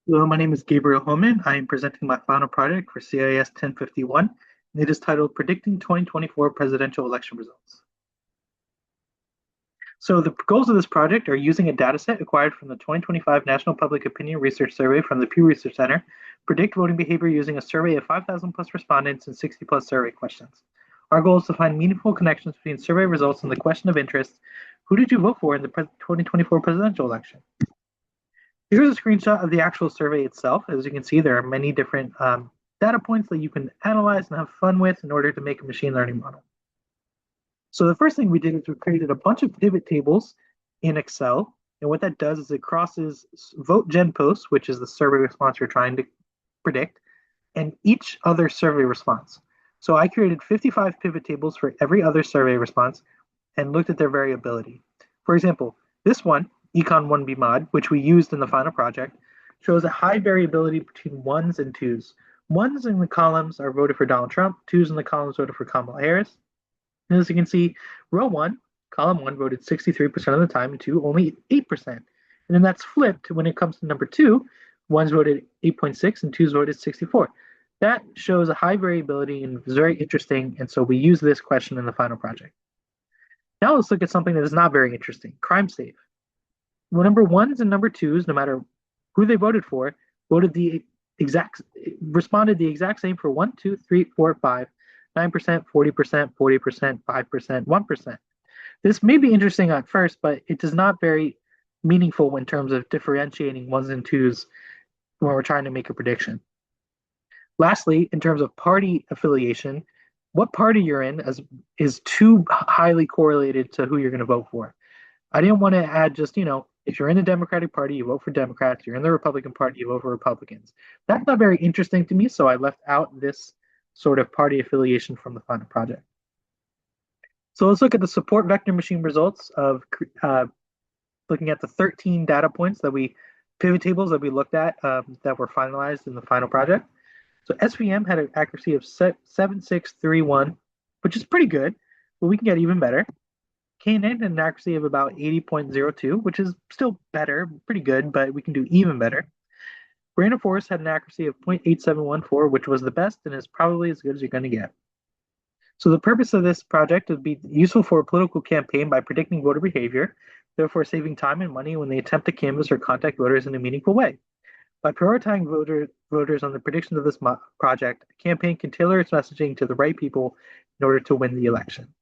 Hello, my name is Gabriel Hohmann. I am presenting my final project for CIS 1051, and it is titled Predicting 2024 Presidential Election Results. So, the goals of this project are using a dataset acquired from the 2025 National Public Opinion Research Survey from the Pew Research Center, predict voting behavior using a survey of 5,000 plus respondents and 60 plus survey questions. Our goal is to find meaningful connections between survey results and the question of interest: who did you vote for in the 2024 presidential election? Here's a screenshot of the actual survey itself. As you can see, there are many different data points that you can analyze and have fun with in order to make a machine learning model. So the first thing we did is we created a bunch of pivot tables in Excel. And what that does is it crosses vote gen post, which is the survey response you're trying to predict, and each other survey response. So I created 55 pivot tables for every other survey response and looked at their variability. For example, this one, Econ 1B mod, which we used in the final project, shows a high variability between ones and twos. Ones in the columns are voted for Donald Trump, twos in the columns voted for Kamala Harris. And as you can see, row one, column one voted 63% of the time, and two only 8%. And then that's flipped when it comes to number two, ones voted 8.6 and twos voted 64. That shows a high variability and is very interesting, and so we use this question in the final project. Now let's look at something that is not very interesting, crime save. Well, number ones and number twos, no matter who they voted for, responded the exact same for 1, 2, 3, 4, 5, 9%, 40%, 40%, 5%, 1%. This may be interesting at first, but it is not very meaningful in terms of differentiating ones and twos when we're trying to make a prediction. Lastly, in terms of party affiliation, what party you're in is too highly correlated to who you're going to vote for. I didn't want to add just, if you're in the Democratic Party, you vote for Democrats. You're in the Republican Party, you vote for Republicans. That's not very interesting to me, so I left out this sort of party affiliation from the final project. So let's look at the support vector machine results of looking at the 13 data points pivot tables that we looked at that were finalized in the final project. So SVM had an accuracy of 7631, which is pretty good, but we can get even better. K9 had an accuracy of about 80.02, which is still better, pretty good, but we can do even better. Random Forest had an accuracy of 0.8714, which was the best and is probably as good as you're going to get. So the purpose of this project would be useful for a political campaign by predicting voter behavior, therefore saving time and money when they attempt to canvass or contact voters in a meaningful way. By prioritizing voters on the predictions of this project, a campaign can tailor its messaging to the right people in order to win the election.